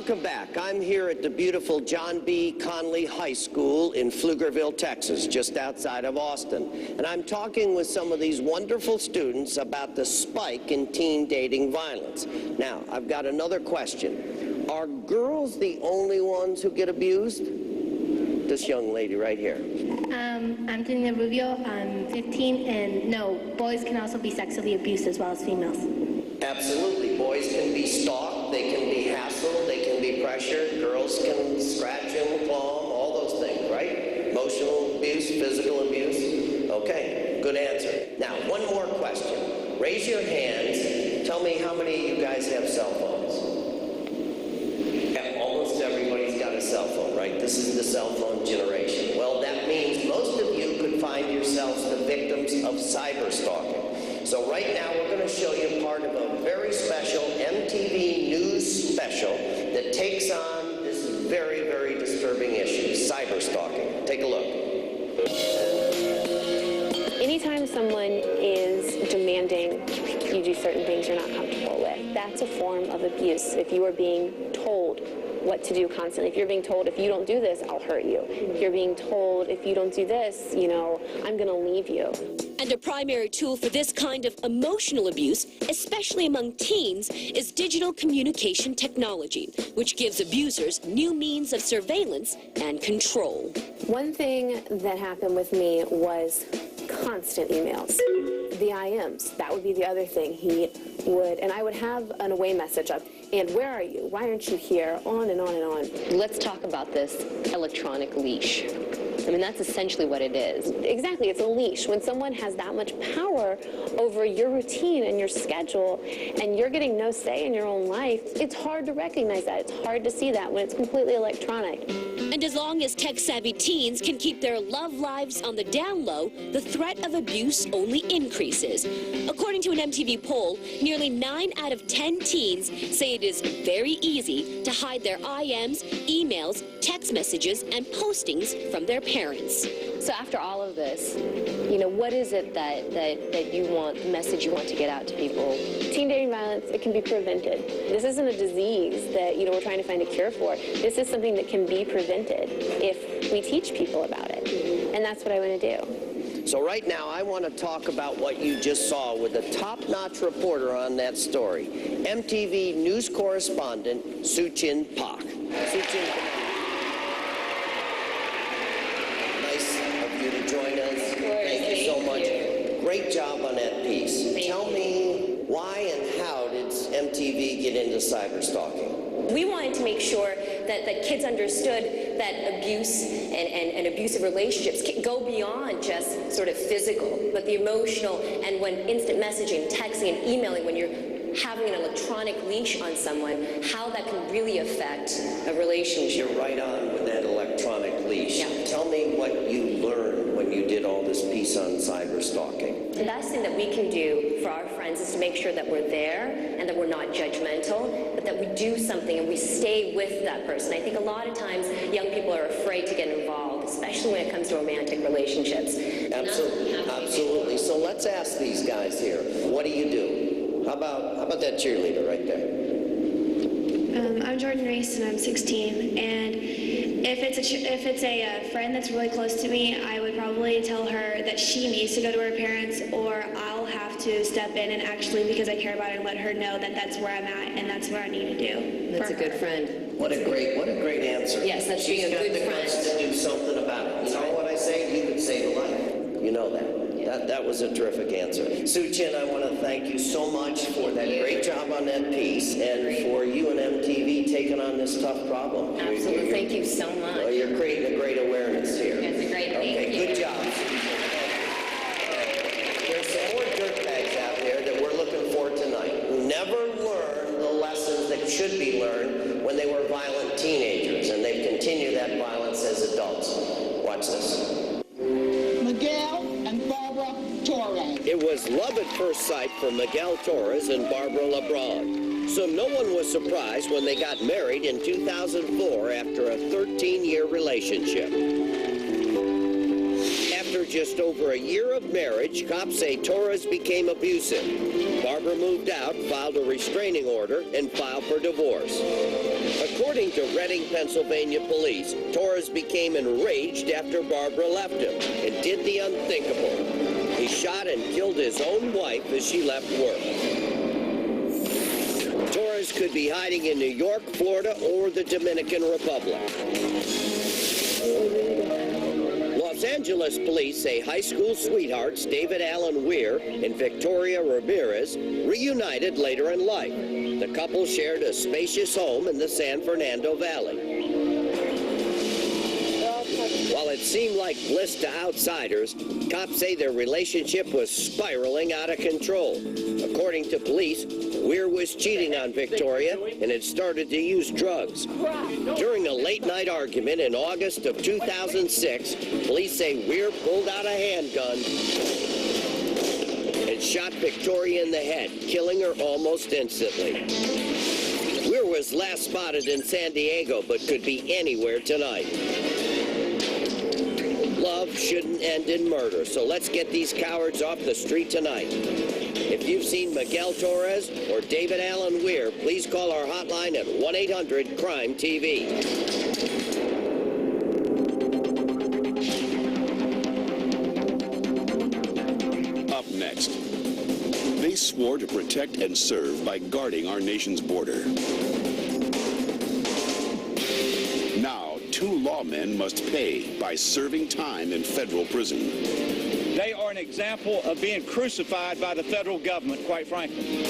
Welcome back. I'm here at the beautiful John B. Conley High School in Pflugerville, Texas, just outside of Austin. And I'm talking with some of these wonderful students about the spike in teen dating violence. Now, I've got another question. Are girls the only ones who get abused? This young lady right here. I'm Tina Rubio. I'm 15, and no, boys can also be sexually abused as well as females. Absolutely. Boys can be stalked, they can be hassled, they can be pressured, girls can scratch and claw them, all those things, right? Emotional abuse, physical abuse. Okay, good answer. Now, one more question. Raise your hands. Tell me how many of you guys have cell phones? Yeah, almost everybody's got a cell phone, right? This is the cell phone generation. Well, that means most of you could find yourselves the victims of cyber stalking. So right now we're going to show you part of a very special MTV News special that takes on this very, very disturbing issue, cyber stalking. Take a look. Anytime someone is demanding you do certain things you're not comfortable with, that's a form of abuse. If you are being told what to do constantly, if you're being told, if you don't do this, I'll hurt you. If you're being told, if you don't do this, you know, I'm going to leave you. And a primary tool for this kind of emotional abuse, especially among teens, is digital communication technology, which gives abusers new means of surveillance and control. One thing that happened with me was constant emails. The IMs, that would be the other thing. He would, and I would have an away message up, and where are you? Why aren't you here? On and on and on. Let's talk about this electronic leash. I mean, that's essentially what it is. Exactly, it's a leash. When someone has that much power over your routine and your schedule, and you're getting no say in your own life, it's hard to recognize that. It's hard to see that when it's completely electronic. And as long as tech-savvy teens can keep their love lives on the down low, the threat of abuse only increases. According to an MTV poll, nearly 9 out of 10 teens say it is very easy to hide their IMs, emails, text messages, and postings from their parents. So after all of this, you know, what is it that you want, the message you want to get out to people? Teen dating violence, it can be prevented. This isn't a disease that, you know, we're trying to find a cure for. This is something that can be prevented if we teach people about it. And that's what I want to do. So right now, I want to talk about what you just saw with a top-notch reporter on that story, MTV News correspondent Suchin Pak. Suchin, come on. Nice of you to join us. Thank you so much. Great job on that piece. Tell me, why and how did MTV get into cyber stalking? We wanted to make sure that kids understood that abuse and abusive relationships go beyond just sort of physical, but the emotional, and when instant messaging, texting, and emailing, when you're having an electronic leash on someone, how that can really affect a relationship. You're right on with that electronic leash. Yeah. Tell me what you learned when you did all this piece on cyber stalking. The best thing that we can do for our friends is to make sure that we're there and that we're not judgmental, but that we do something and we stay with that person. I think a lot of times young people are afraid to get involved, especially when it comes to romantic relationships. Absolutely. So let's ask these guys here, what do you do? How about that cheerleader right there? I'm Jordan Reese, and I'm 16. And if it's a friend that's really close to me, I would probably tell her that she needs to go to her parents, or I'll have to step in and actually, because I care about her, and let her know that that's where I'm at and that's what I need to do. That's a good friend. What a great answer. Yes, that's being a good friend. She's got the guts to do something about it. You know what I say? You could save a life. You know that. That was a terrific answer. Suchin, I want to thank you so much for that great job on that piece, and for you and MTV taking on this tough problem. Absolutely. Thank you so much. Well, you're creating a great awareness here. That's a great thing. Okay, good job. There's some more dirtbags out there that we're looking for tonight who never learned the lessons that should be learned when they were violent teenagers, and they continue that violence as adults. Watch this. Miguel and Barbara Torres. It was love at first sight for Miguel Torres and Barbara LeBron. So no one was surprised when they got married in 2004 after a 13-year relationship. After just over a year of marriage, cops say Torres became abusive. Barbara moved out, filed a restraining order, and filed for divorce. According to Reading, Pennsylvania police, Torres became enraged after Barbara left him and did the unthinkable. He shot and killed his own wife as she left work. Torres could be hiding in New York, Florida, or the Dominican Republic. Los Angeles police say high school sweethearts David Allen Weir and Victoria Ramirez reunited later in life. The couple shared a spacious home in the San Fernando Valley. While it seemed like bliss to outsiders, cops say their relationship was spiraling out of control. According to police, Weir was cheating on Victoria and had started to use drugs. During a late-night argument in August of 2006, police say Weir pulled out a handgun and shot Victoria in the head, killing her almost instantly. Weir was last spotted in San Diego, but could be anywhere tonight. Love shouldn't end in murder, so let's get these cowards off the street tonight. If you've seen Miguel Torres or David Allen Weir, please call our hotline at 1-800-CRIME-TV. Up next, they swore to protect and serve by guarding our nation's border. Now, 2 lawmen must pay by serving time in federal prison. They are an example of being crucified by the federal government, quite frankly.